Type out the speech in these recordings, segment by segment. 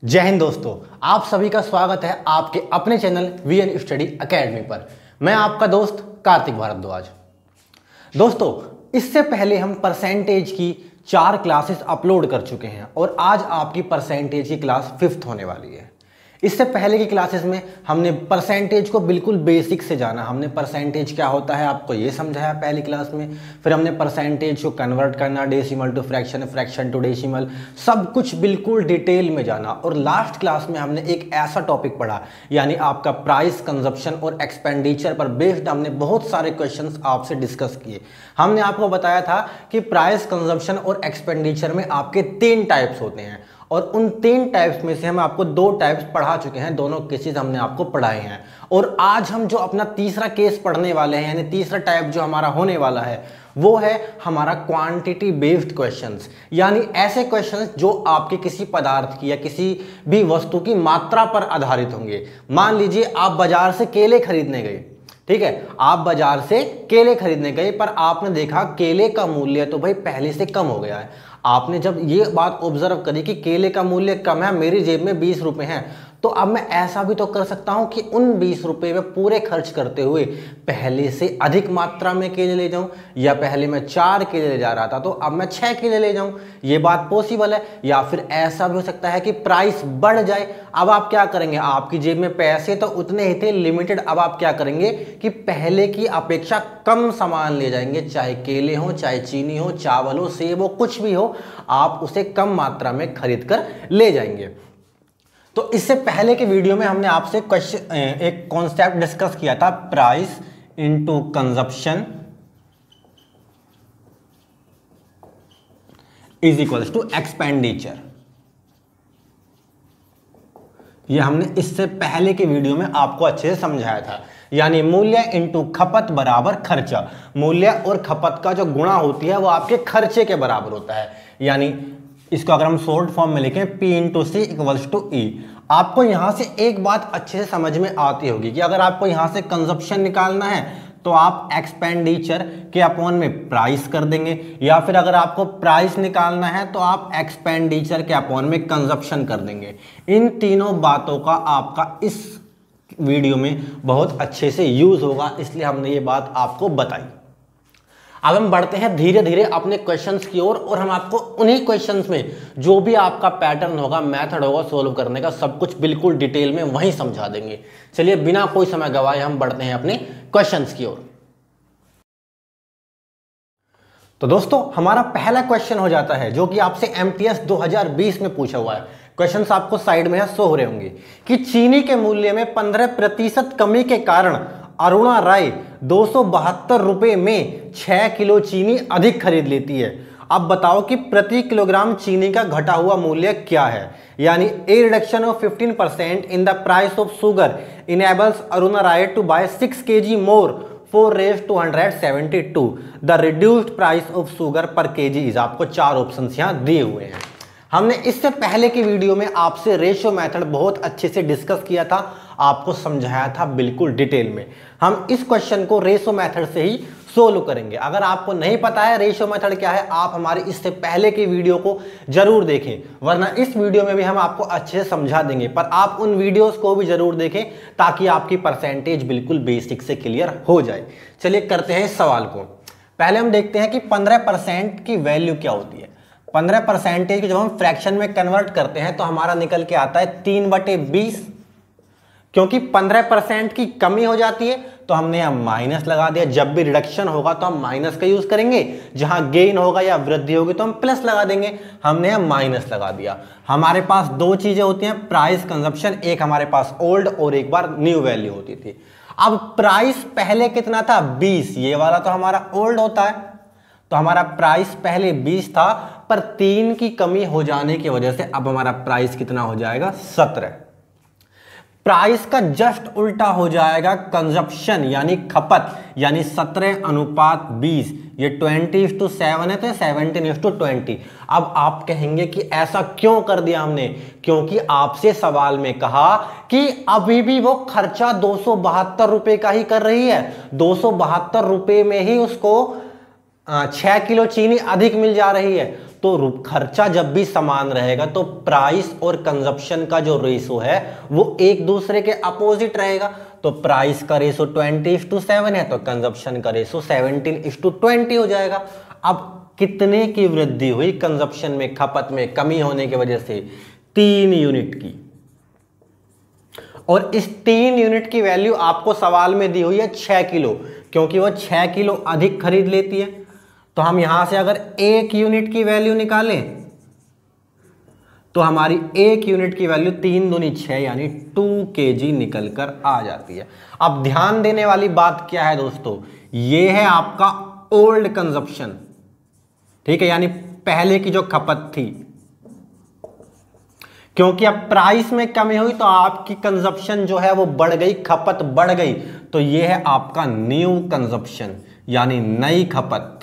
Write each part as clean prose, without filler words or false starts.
जय हिंद दोस्तों, आप सभी का स्वागत है आपके अपने चैनल वीएन स्टडी एकेडमी पर। मैं आपका दोस्त कार्तिक भारद्वाज। दोस्तों, इससे पहले हम परसेंटेज की 4 क्लासेस अपलोड कर चुके हैं और आज आपकी परसेंटेज की क्लास 5th होने वाली है। इससे पहले की क्लासेस में हमने परसेंटेज को बिल्कुल बेसिक से जाना। हमने परसेंटेज क्या होता है आपको ये समझाया पहली क्लास में। फिर हमने परसेंटेज को कन्वर्ट करना, decimal to fraction, fraction to decimal, सब कुछ बिल्कुल डिटेल में जाना। और लास्ट क्लास में हमने एक ऐसा टॉपिक पढ़ा, यानी आपका प्राइस, कंजप्शन और एक्सपेंडिचर पर बेस्ड हमने बहुत सारे क्वेश्चंस आपसे डिस्कस किए। हमने आपको बताया था कि प्राइस, कंजप्शन और एक्सपेंडिचर में आपके 3 टाइप्स होते हैं और उन 3 टाइप्स में से हम आपको 2 टाइप्स पढ़ा चुके हैं। दोनों केसेस हमने आपको पढ़ाए हैं और आज हम जो अपना तीसरा केस पढ़ने वाले हैं, यानी तीसरा टाइप जो हमारा होने वाला है, वो है हमारा क्वांटिटी बेस्ड क्वेश्चंस। यानी ऐसे क्वेश्चंस जो आपके किसी पदार्थ की या किसी भी वस्तु की मात्रा पर आधारित होंगे। मान लीजिए आप बाजार से केले खरीदने गए, ठीक है, आप बाजार से केले खरीदने गए पर आपने देखा केले का मूल्य तो भाई पहले से कम हो गया है। आपने जब ये बात ऑब्जर्व करी कि केले का मूल्य कम है, मेरी जेब में 20 रुपए हैं, तो अब मैं ऐसा भी तो कर सकता हूं कि उन 20 रुपए में पूरे खर्च करते हुए पहले से अधिक मात्रा में केले ले जाऊं, या पहले मैं 4 केले ले जा रहा था तो अब मैं 6 केले ले जाऊं। ये बात पॉसिबल है। या फिर ऐसा भी हो सकता है कि प्राइस बढ़ जाए। अब आप क्या करेंगे, आपकी जेब में पैसे तो उतने ही थे, लिमिटेड। अब आप क्या करेंगे कि पहले की अपेक्षा कम सामान ले जाएंगे, चाहे केले हो, चाहे चीनी हो, चावल हो, सेब हो, कुछ भी हो, आप उसे कम मात्रा में खरीद कर ले जाएंगे। तो इससे पहले के वीडियो में हमने आपसे एक कॉन्सेप्ट डिस्कस किया था, price into consumption is equals to expenditure. ये हमने इससे पहले के वीडियो में आपको अच्छे से समझाया था। यानी मूल्य इनटू खपत बराबर खर्चा। मूल्य और खपत का जो गुणा होती है वो आपके खर्चे के बराबर होता है। यानी इसको अगर हम शॉर्ट फॉर्म में लिखें, P into C equals to E. आपको यहां से एक बात अच्छे से समझ में आती होगी कि अगर आपको यहां से कंजप्शन निकालना है तो आप एक्सपेंडिचर के अपॉन में प्राइस कर देंगे, या फिर अगर आपको प्राइस निकालना है तो आप एक्सपेंडिचर के अपॉन में कंजप्शन कर देंगे। इन तीनों बातों का आपका इस वीडियो में बहुत अच्छे से यूज होगा, इसलिए हमने ये बात आपको बताई। अब हम बढ़ते हैं धीरे धीरे अपने क्वेश्चंस की ओर और हम आपको उन्हीं क्वेश्चंस में जो भी आपका पैटर्न होगा, मेथड होगा सॉल्व करने का, सब कुछ बिल्कुल डिटेल में वहीं समझा देंगे। चलिए बिना कोई समय गवाए हम बढ़ते हैं अपने क्वेश्चंस की ओर। तो दोस्तों, हमारा पहला क्वेश्चन हो जाता है जो कि आपसे एमटीएस 2020 में पूछा हुआ है। क्वेश्चंस आपको साइड में शो हो रहे होंगे कि चीनी के मूल्य में 15% कमी के कारण अरुणा राय 272 रुपए में 6 किलो चीनी अधिक खरीद लेती है। अब बताओ कि प्रति किलोग्राम चीनी का घटा हुआ मूल्य क्या है। यानी a reduction of 15% in the price of sugar enables Aruna Rai to buy 6 kg more for Rs 272। The reduced price of sugar per KG is. आपको 4 ऑप्शन यहां दिए हुए हैं। हमने इससे पहले की वीडियो में आपसे रेशियो मेथड बहुत अच्छे से डिस्कस किया था, आपको समझाया था बिल्कुल डिटेल में। हम इस क्वेश्चन को रेशियो मेथड से ही सोल्व करेंगे। अगर आपको नहीं पता है रेशियो मेथड क्या है, आप हमारे इससे पहले की वीडियो को जरूर देखें, वरना इस वीडियो में भी हम आपको अच्छे से समझा देंगे। पर आप उन वीडियोस को भी जरूर देखें ताकि आपकी परसेंटेज बिल्कुल बेसिक से क्लियर हो जाए। चलिए करते हैं इस सवाल को। पहले हम देखते हैं कि 15% की वैल्यू क्या होती है। 15% की जब हम फ्रैक्शन में कन्वर्ट करते हैं तो हमारा निकल के आता है 3/20। क्योंकि 15% की कमी हो जाती है तो हमने यहां माइनस लगा दिया। जब भी रिडक्शन होगा तो हम माइनस का यूज करेंगे, जहां गेन होगा या वृद्धि होगी तो हम प्लस लगा देंगे। हमने यहां माइनस लगा दिया। हमारे पास 2 चीजें होती हैं, प्राइस, कंजप्शन। एक हमारे पास ओल्ड और एक बार न्यू वैल्यू होती थी। अब प्राइस पहले कितना था, 20। ये वाला तो हमारा ओल्ड होता है, तो हमारा प्राइस पहले 20 था, पर 3 की कमी हो जाने की वजह से अब हमारा प्राइस कितना हो जाएगा, 17। प्राइस का जस्ट उल्टा हो जाएगा कंजप्शन यानी खपत, यानी 17:20। ये 20:7 है तो 17:20। अब आप कहेंगे कि ऐसा क्यों कर दिया हमने, क्योंकि आपसे सवाल में कहा कि अभी भी वो खर्चा 272 रुपए का ही कर रही है। 272 रुपए में ही उसको 6 किलो चीनी अधिक मिल जा रही है। खर्चा जब भी समान रहेगा तो प्राइस और कंजप्शन का जो रेशो है वो एक दूसरे के अपोजिट रहेगा। तो प्राइस का रेशो 20:7 है तो कंजप्शन का रेशो 17:20 हो जाएगा। अब कितने की वृद्धि हुई कंजप्शन में, खपत में कमी होने की वजह से? 3 यूनिट की। और इस 3 यूनिट की वैल्यू आपको सवाल में दी हुई है 6 किलो, क्योंकि वो 6 किलो अधिक खरीद लेती है। तो हम यहां से अगर 1 यूनिट की वैल्यू निकालें तो हमारी 1 यूनिट की वैल्यू 3 दूनी 6 यानी 2 kg निकल कर आ जाती है। अब ध्यान देने वाली बात क्या है दोस्तों, ये है आपका ओल्ड कंजप्शन, ठीक है, यानी पहले की जो खपत थी। क्योंकि अब प्राइस में कमी हुई तो आपकी कंजप्शन जो है वो बढ़ गई, खपत बढ़ गई, तो ये है आपका न्यू कंजप्शन यानी नई खपत।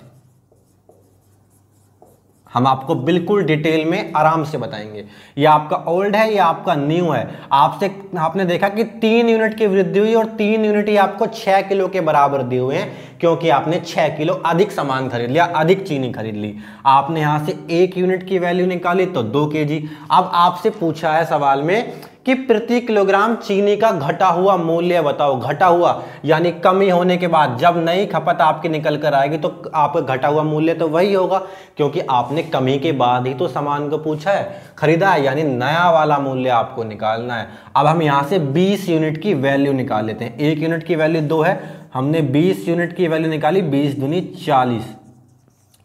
हम आपको बिल्कुल डिटेल में आराम से बताएंगे ये आपका ओल्ड है, ये आपका न्यू है। आपने देखा कि 3 यूनिट की वृद्धि हुई और 3 यूनिट ही आपको 6 किलो के बराबर दिए हुए हैं, क्योंकि आपने 6 किलो अधिक सामान खरीद लिया, अधिक चीनी खरीद ली। आपने यहां से 1 यूनिट की वैल्यू निकाली तो 2 kg। अब आपसे पूछा है सवाल में कि प्रति किलोग्राम चीनी का घटा हुआ मूल्य बताओ। घटा हुआ यानी कमी होने के बाद, जब नई खपत आपकी निकल कर आएगी तो आपका घटा हुआ मूल्य तो वही होगा, क्योंकि आपने कमी के बाद ही तो सामान को पूछा है, खरीदा है, यानी नया वाला मूल्य आपको निकालना है। अब हम यहां से 20 यूनिट की वैल्यू निकाल लेते हैं। 1 यूनिट की वैल्यू 2 है, हमने 20 यूनिट की वैल्यू निकाली, 20 दूनी 40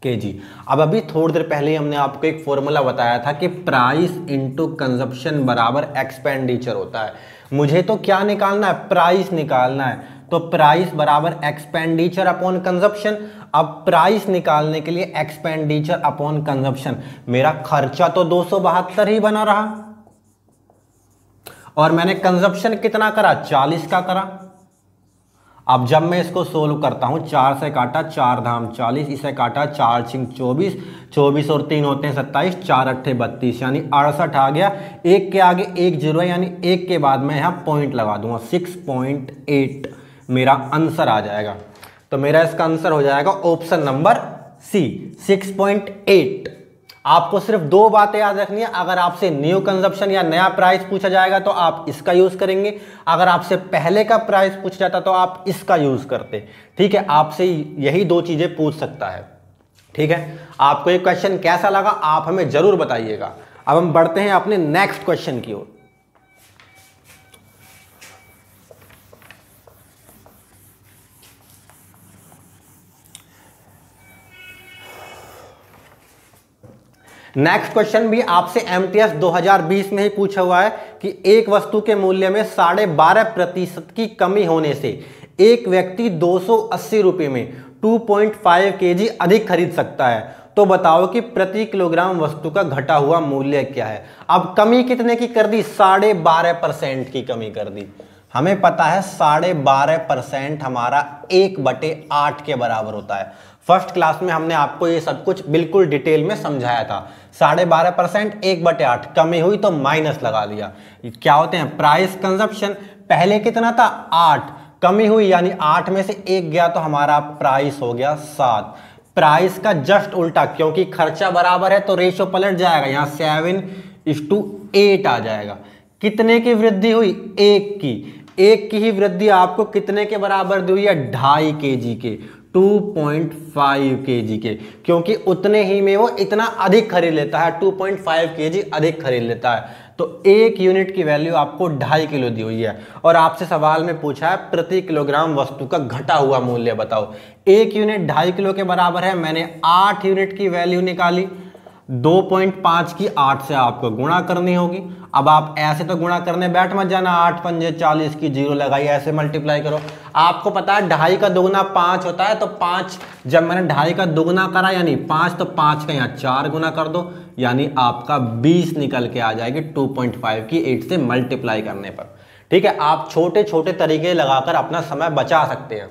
kg। अब अभी थोड़ी देर पहले ही हमने आपको एक फॉर्मूला बताया था कि प्राइस इंटू कंजप्शन बराबर एक्सपेंडिचर होता है। मुझे तो क्या निकालना है, प्राइस निकालना है, तो प्राइस बराबर एक्सपेंडिचर अपॉन कंजप्शन। अब प्राइस निकालने के लिए एक्सपेंडिचर अपॉन कंजप्शन, मेरा खर्चा तो 272 ही बना रहा और मैंने कंजप्शन कितना करा, 40 का करा। अब जब मैं इसको सोल्व करता हूं, 4 से काटा 4 धाम 40, इसे काटा 4 छिंग 24, 24 और 3 होते हैं 27, 4 अट्ठे 32 यानी 68 आ गया। 1 के आगे 1 जीरो है, यानी 1 के बाद मैं यहां पॉइंट लगा दूंगा, 6.8 मेरा आंसर आ जाएगा। तो मेरा इसका आंसर हो जाएगा ऑप्शन नंबर सी, 6.8। आपको सिर्फ 2 बातें याद रखनी है। अगर आपसे न्यू कंजप्शन या नया प्राइस पूछा जाएगा तो आप इसका यूज करेंगे, अगर आपसे पहले का प्राइस पूछा जाता तो आप इसका यूज करते। ठीक है, आपसे यही 2 चीजें पूछ सकता है। ठीक है, आपको ये क्वेश्चन कैसा लगा आप हमें जरूर बताइएगा। अब हम बढ़ते हैं अपने नेक्स्ट क्वेश्चन की ओर। नेक्स्ट क्वेश्चन भी आपसे एमटीएस 2020 में ही पूछा हुआ है कि एक वस्तु के मूल्य में 12.5% की कमी होने से एक व्यक्ति 280 रुपये में 2.5 kg अधिक खरीद सकता है। तो बताओ कि प्रति किलोग्राम वस्तु का घटा हुआ मूल्य क्या है। अब कमी कितने की कर दी, 12.5% की कमी कर दी। हमें पता है 12.5% हमारा 1/8 के बराबर होता है। फर्स्ट क्लास में हमने आपको ये सब कुछ बिल्कुल डिटेल में समझाया था। 12.5% 1/8, कमी हुई तो माइनस लगा दिया। क्या होते हैं, प्राइस कंजप्शन। पहले कितना था, 8, कमी हुई यानी 8 में से 1 गया तो हमारा प्राइस हो गया 7। प्राइस का जस्ट उल्टा, क्योंकि खर्चा बराबर है तो रेशो पलट जाएगा, यहाँ 7:8 आ जाएगा। कितने की वृद्धि हुई, 1 की। 1 की ही वृद्धि आपको कितने के बराबर दी हुई है, 2.5 kg के, 2.5 kg के, क्योंकि उतने ही में वो इतना अधिक खरीद लेता है, 2.5 kg अधिक खरीद लेता है। तो 1 यूनिट की वैल्यू आपको 2.5 किलो दी हुई है और आपसे सवाल में पूछा है प्रति किलोग्राम वस्तु का घटा हुआ मूल्य बताओ। 1 यूनिट 2.5 किलो के बराबर है, मैंने 8 यूनिट की वैल्यू निकाली। 2.5 की 8 से आपको गुणा करनी होगी। अब आप ऐसे तो गुणा करने बैठ मत जाना, 8 पंजे 40 की 0 लगाई, ऐसे मल्टीप्लाई करो। आपको पता है 2.5 का दुगुना 5 होता है, तो 5 जब मैंने 2.5 का दुगुना करा यानी 5, तो 5 का यहाँ 4 गुना कर दो, यानी आपका 20 निकल के आ जाएगी 2.5 की 8 से मल्टीप्लाई करने पर। ठीक है, आप छोटे छोटे तरीके लगाकर अपना समय बचा सकते हैं।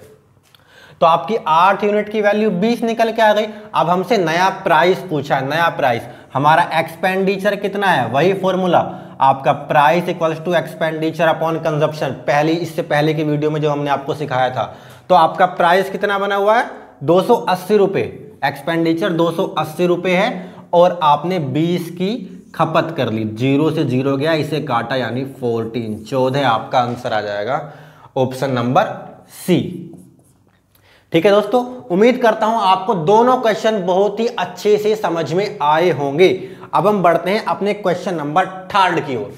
तो आपकी 8 यूनिट की वैल्यू 20 निकल के आ गई। अब हमसे नया प्राइस पूछा है, नया प्राइस हमारा एक्सपेंडिचर कितना है, वही फॉर्मूला आपका price equals to expenditure upon consumption. इससे पहले की वीडियो में जो हमने आपको सिखाया था, तो आपका प्राइस कितना बना हुआ है, 280 रुपये। एक्सपेंडिचर 280 रुपये है और आपने 20 की खपत कर ली, 0 से 0 गया, इसे काटा यानी 14, 14 आपका आंसर आ जाएगा ऑप्शन नंबर सी। ठीक है दोस्तों, उम्मीद करता हूं आपको दोनों क्वेश्चन बहुत ही अच्छे से समझ में आए होंगे। अब हम बढ़ते हैं अपने क्वेश्चन नंबर 3 की ओर।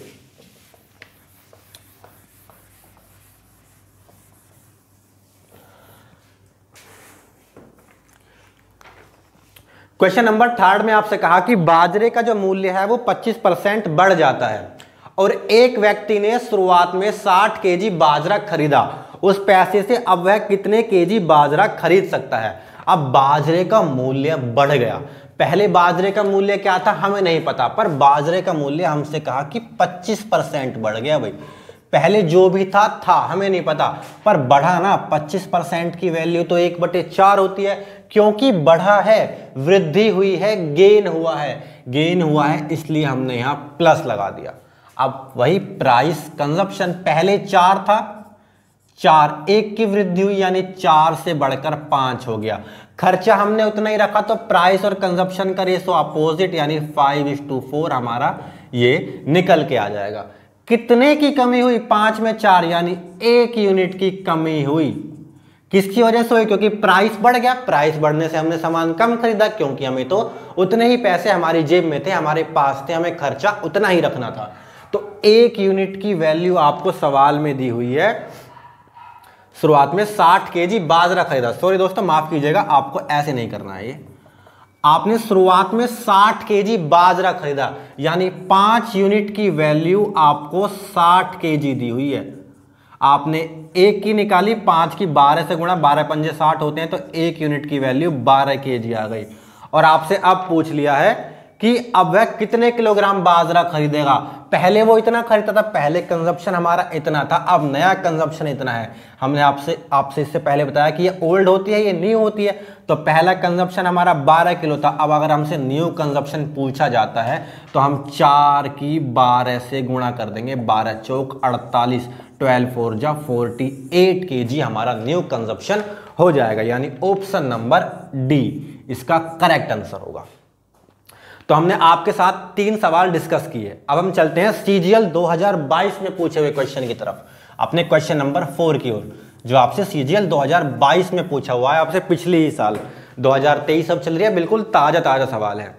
क्वेश्चन नंबर 3 में आपसे कहा कि बाजरे का जो मूल्य है वो 25% बढ़ जाता है और एक व्यक्ति ने शुरुआत में 60 केजी बाजरा खरीदा, उस पैसे से अब वह कितने केजी बाजरा खरीद सकता है। अब बाजरे का मूल्य बढ़ गया, पहले बाजरे का मूल्य क्या था हमें नहीं पता, पर बाजरे का मूल्य हमसे कहा कि 25% बढ़ गया। भाई पहले जो भी था हमें नहीं पता, पर बढ़ा ना, 25% की वैल्यू तो 1/4 होती है, क्योंकि बढ़ा है, वृद्धि हुई है, गेन हुआ है, इसलिए हमने यहां प्लस लगा दिया। अब वही प्राइस कंजप्शन, पहले 4 था, 4, 1 की वृद्धि हुई यानी 4 से बढ़कर 5 हो गया, खर्चा हमने उतना ही रखा, तो प्राइस और कंजप्शन का रेशो अपोजिट यानी 5:4 हमारा ये निकल के आ जाएगा। कितने की कमी हुई, 5 में 4 यानी 1 यूनिट की कमी हुई। किसकी वजह से हुई, क्योंकि प्राइस बढ़ गया, प्राइस बढ़ने से हमने सामान कम खरीदा, क्योंकि हमें तो उतने ही पैसे हमारी जेब में थे, हमारे पास थे, हमें खर्चा उतना ही रखना था। तो 1 यूनिट की वैल्यू आपको सवाल में दी हुई है। शुरुआत में 60 केजी बाजरा खरीदा, सॉरी दोस्तों माफ कीजिएगा, आपको ऐसे नहीं करना है, ये आपने शुरुआत में 60 केजी बाजरा खरीदा यानी 5 यूनिट की वैल्यू आपको 60 केजी दी हुई है। आपने 1 की निकाली, 5 की 12 से गुणा, 12 पंजे 60 होते हैं, तो 1 यूनिट की वैल्यू 12 केजी आ गई। और आपसे अब पूछ लिया है कि अब वह कितने किलोग्राम बाजरा खरीदेगा। पहले वो इतना खरीदता था, पहले कंजप्शन हमारा इतना था, अब नया कंजप्शन इतना है। हमने आपसे इससे पहले बताया कि ये ओल्ड होती है, ये न्यू होती है, तो पहला कंजप्शन हमारा 12 किलो था। अब अगर हमसे न्यू कंजप्शन पूछा जाता है तो हम 4 की 12 से गुणा कर देंगे, 12 चौक 48, 12 4 जा 48 केजी हमारा न्यू कंजप्शन हो जाएगा, यानी ऑप्शन नंबर डी इसका करेक्ट आंसर होगा। तो हमने आपके साथ 3 सवाल डिस्कस किए। अब हम चलते हैं सीजीएल 2022 में पूछे हुए क्वेश्चन की तरफ, अपने क्वेश्चन नंबर 4 की ओर, जो आपसे सीजीएल 2022 में पूछा हुआ है, आपसे पिछले ही साल 2023 अब चल रही है, बिल्कुल ताजा सवाल है।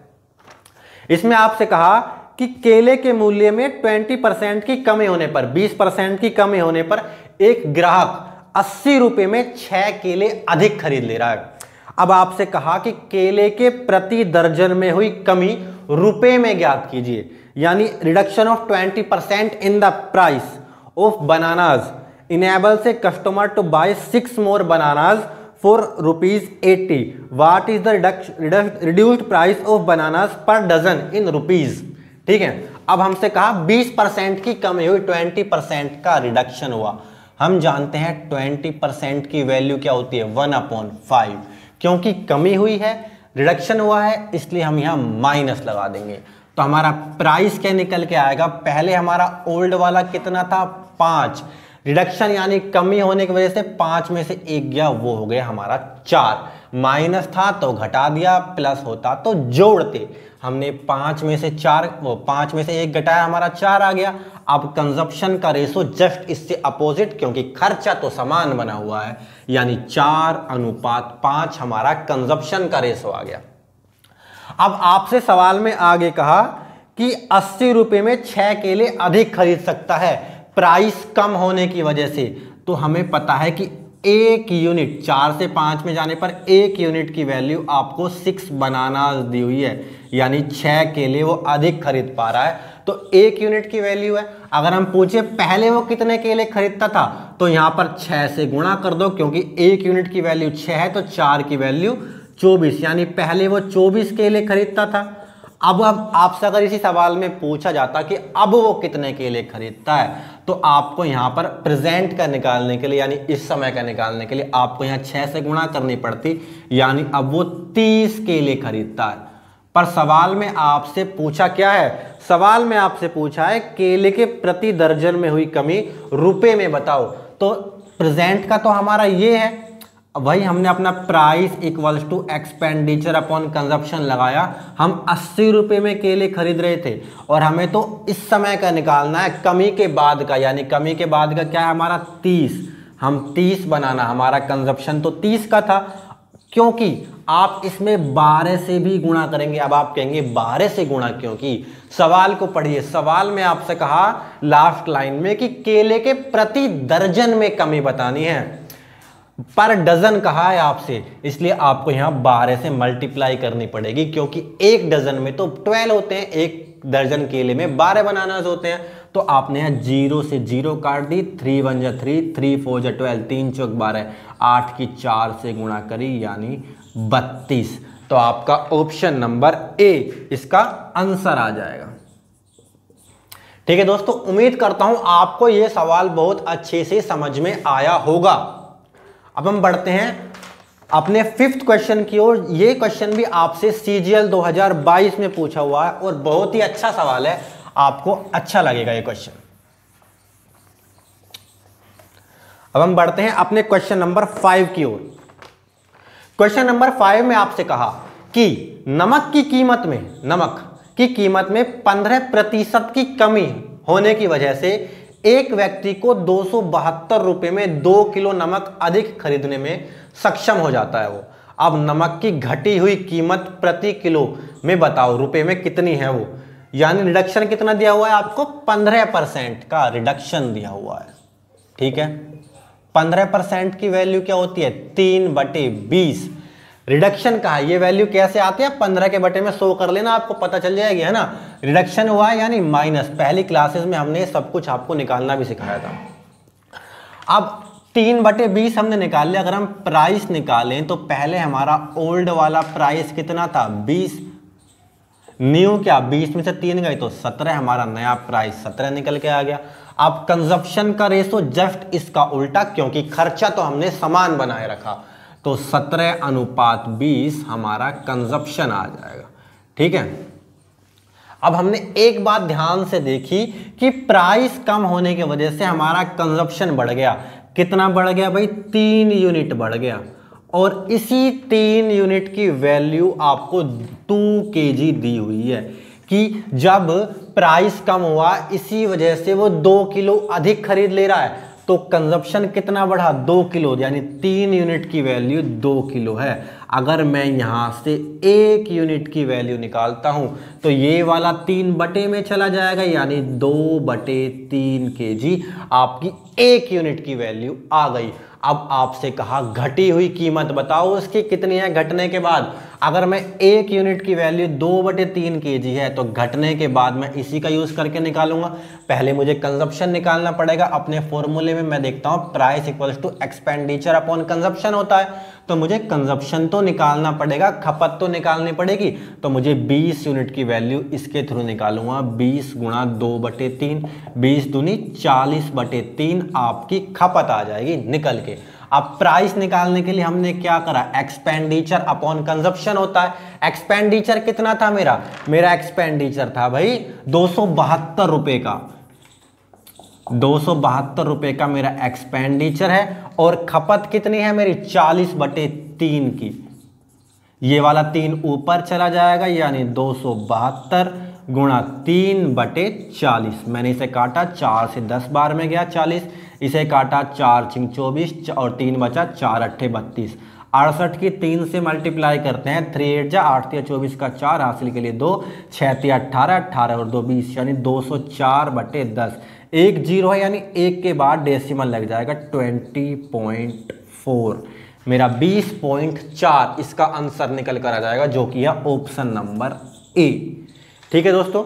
इसमें आपसे कहा कि केले के मूल्य में 20% की कमी होने पर, 20% की कमी होने पर एक ग्राहक 80 रुपए में 6 केले अधिक खरीद ले रहा है। अब आपसे कहा कि केले के प्रति दर्जन में हुई कमी रुपए में ज्ञात कीजिए, यानी reduction of 20% in the price of bananas enables a customer to buy 6 more bananas for ₹80. What is the reduced price of bananas per dozen in rupees? ठीक है, अब हमसे कहा 20% की कमी हुई, 20% का रिडक्शन हुआ। हम जानते हैं 20% की वैल्यू क्या होती है, 1/5, क्योंकि कमी हुई है, रिडक्शन हुआ है, इसलिए हम यहां माइनस लगा देंगे। तो हमारा प्राइस क्या निकल के आएगा, पहले हमारा ओल्ड वाला कितना था 5, रिडक्शन यानी कमी होने की वजह से 5 में से 1 गया, वो हो गया हमारा 4, माइनस था तो घटा दिया, प्लस होता तो जोड़ते, हमने 5 में से 1 घटाया, हमारा 4 आ गया। अब कंजप्शन का रेशो जस्ट इससे अपोजिट, क्योंकि खर्चा तो समान बना हुआ है, यानी 4:5 हमारा कंजप्शन का रेशो आ गया। अब आपसे सवाल में आगे कहा कि 80 रुपए में 6 केले अधिक खरीद सकता है प्राइस कम होने की वजह से। तो हमें पता है कि 1 यूनिट, 4 से 5 में जाने पर 1 यूनिट की वैल्यू आपको 6 बनानास दी हुई है, यानी 6 केले वो अधिक खरीद पा रहा है, तो 1 यूनिट की वैल्यू है। अगर हम पूछे पहले वो कितने केले खरीदता था, तो यहां पर 6 से गुणा कर दो, क्योंकि 1 यूनिट की वैल्यू 6 है, तो 4 की वैल्यू 24, यानी पहले वो 24 केले खरीदता था। अब आपसे अगर इसी सवाल में पूछा जाता कि अब वो कितने केले खरीदता है, तो आपको यहां पर प्रेजेंट का निकालने के लिए, यानी इस समय का निकालने के लिए आपको यहां 6 से गुणा करनी पड़ती, यानी अब वो 30 केले खरीदता है। पर सवाल में आपसे पूछा क्या है, सवाल में आपसे पूछा है केले के प्रति दर्जन में हुई कमी रुपए में बताओ। तो प्रेजेंट का तो हमारा ये है, वही हमने अपना price equals to expenditure upon consumption लगाया। हम 80 रुपये में केले खरीद रहे थे और हमें तो इस समय का निकालना है कमी के बाद का, यानी कमी के बाद का क्या है हमारा 30। हम 30 बनाना, हमारा कंजप्शन तो 30 का था, क्योंकि आप इसमें 12 से भी गुणा करेंगे। अब आप कहेंगे 12 से गुणा, क्योंकि सवाल को पढ़िए। सवाल में आपसे कहा लास्ट लाइन में कि केले के प्रति दर्जन में कमी बतानी है, पर डजन कहा है आपसे, इसलिए आपको यहां 12 से मल्टीप्लाई करनी पड़ेगी, क्योंकि एक डजन में तो 12 होते हैं, एक दर्जन केले में 12 बनाना होते हैं। तो आपने यहां 0 से 0 काट दी, 3 1 जा 3, 3 4 जा 12, 3 चौक 12, 8 की 4 से गुणा करी यानी 32। तो आपका ऑप्शन नंबर ए इसका आंसर आ जाएगा। ठीक है दोस्तों, उम्मीद करता हूं आपको यह सवाल बहुत अच्छे से समझ में आया होगा। अब हम बढ़ते हैं अपने 5th क्वेश्चन की ओर। ये क्वेश्चन भी आपसे CGL 2022 में पूछा हुआ है और बहुत ही अच्छा सवाल है, आपको अच्छा लगेगा ये क्वेश्चन। अब हम बढ़ते हैं अपने क्वेश्चन नंबर 5 की ओर। क्वेश्चन नंबर 5 में आपसे कहा कि नमक की कीमत में 15% की कमी होने की वजह से एक व्यक्ति को 272 रुपए में 2 किलो नमक अधिक खरीदने में सक्षम हो जाता है वो। अब नमक की घटी हुई कीमत प्रति किलो में बताओ रुपए में कितनी है वो, यानी रिडक्शन कितना दिया हुआ है आपको, 15% का रिडक्शन दिया हुआ है। ठीक है, 15% की वैल्यू क्या होती है, 3/20। रिडक्शन का है, ये वैल्यू कैसे आती है, 15 के बटे में 100 कर लेना, आपको पता चल जाएगी, है ना। रिडक्शन हुआ है यानी माइनस। पहली क्लासेस में हमने सब कुछ आपको निकालना भी सिखाया था। अब 3/20 हमने निकाल लिया। अगर हम प्राइस निकालें तो पहले हमारा ओल्ड वाला प्राइस कितना था, 20। न्यू क्या, 20 में से 3 गए तो 17, हमारा नया प्राइस 17 निकल के आ गया। अब कंजप्शन का रेशो जस्ट इसका उल्टा, क्योंकि खर्चा तो हमने समान बनाए रखा, तो 17:20 हमारा कंजप्शन आ जाएगा। ठीक है, अब हमने एक बात ध्यान से देखी कि प्राइस कम होने की वजह से हमारा कंजप्शन बढ़ गया। कितना बढ़ गया भाई, 3 यूनिट बढ़ गया, और इसी 3 यूनिट की वैल्यू आपको 2 kg दी हुई है कि जब प्राइस कम हुआ इसी वजह से वो 2 किलो अधिक खरीद ले रहा है, तो कंजप्शन कितना बढ़ा, 2 किलो, यानी 3 यूनिट की वैल्यू 2 किलो है। अगर मैं यहां से 1 यूनिट की वैल्यू निकालता हूं तो ये वाला 3 बटे में चला जाएगा, यानी 2/3 kg आपकी 1 यूनिट की वैल्यू आ गई। अब आपसे कहा घटी हुई कीमत बताओ उसकी कितनी है घटने के बाद। अगर मैं 1 यूनिट की वैल्यू 2/3 kg है तो घटने के बाद मैं इसी का यूज करके निकालूंगा। पहले मुझे कंजप्शन निकालना पड़ेगा। अपने फॉर्मूले में मैं देखता हूं price equals to expenditure upon consumption होता है, तो मुझे कंजप्शन तो निकालना पड़ेगा, खपत तो निकालनी पड़ेगी। तो मुझे 20 यूनिट की वैल्यू इसके थ्रू निकालूंगा। 20 गुणा 2/3, 20 दूनी 40/3 आपकी खपत आ जाएगी निकल के। अब प्राइस निकालने के लिए हमने क्या करा, एक्सपेंडिचर अपॉन कंजप्शन होता है। एक्सपेंडिचर कितना था मेरा एक्सपेंडिचर था भाई 272 रुपए का, 272 रुपए का मेरा एक्सपेंडिचर है, और खपत कितनी है मेरी 40/3 की। ये वाला 3 ऊपर चला जाएगा, यानी 272 गुणा 3/40। मैंने इसे काटा, 4 से 10 बार में गया 40, इसे काटा 4 × 24 और 3 बचा, 4 × 8 = 32। 68 की 3 से मल्टीप्लाई करते हैं, 3 8 जा 8 या 24 का 4 हासिल के लिए 2, 6 × 18, 18 और 2 20, यानी 204/10। 1 0 है, यानी 1 के बाद डेसिमल लग जाएगा, 20.4। मेरा 20.4 इसका आंसर निकल कर आ जाएगा, जो कि है ऑप्शन नंबर ए। ठीक है दोस्तों,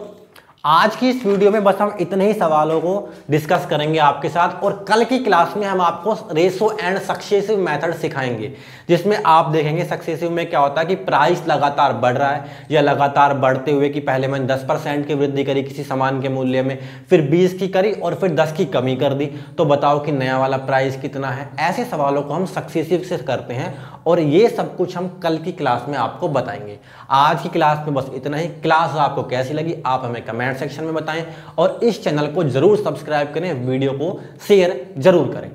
आज की इस वीडियो में बस हम इतने ही सवालों को डिस्कस करेंगे आपके साथ, और कल की क्लास में हम आपको रेशो एंड सक्सेसिव मेथड सिखाएंगे, जिसमें आप देखेंगे सक्सेसिव में क्या होता है कि प्राइस लगातार बढ़ रहा है या लगातार बढ़ते हुए, कि पहले मैंने 10% की वृद्धि करी किसी सामान के मूल्य में, फिर 20 की करी और फिर 10 की कमी कर दी, तो बताओ कि नया वाला प्राइस कितना है। ऐसे सवालों को हम सक्सेसिव से करते हैं, और ये सब कुछ हम कल की क्लास में आपको बताएंगे। आज की क्लास में बस इतना ही। क्लास आपको कैसी लगी आप हमें कमेंट सेक्शन में बताएं, और इस चैनल को जरूर सब्सक्राइब करें, वीडियो को शेयर जरूर करें।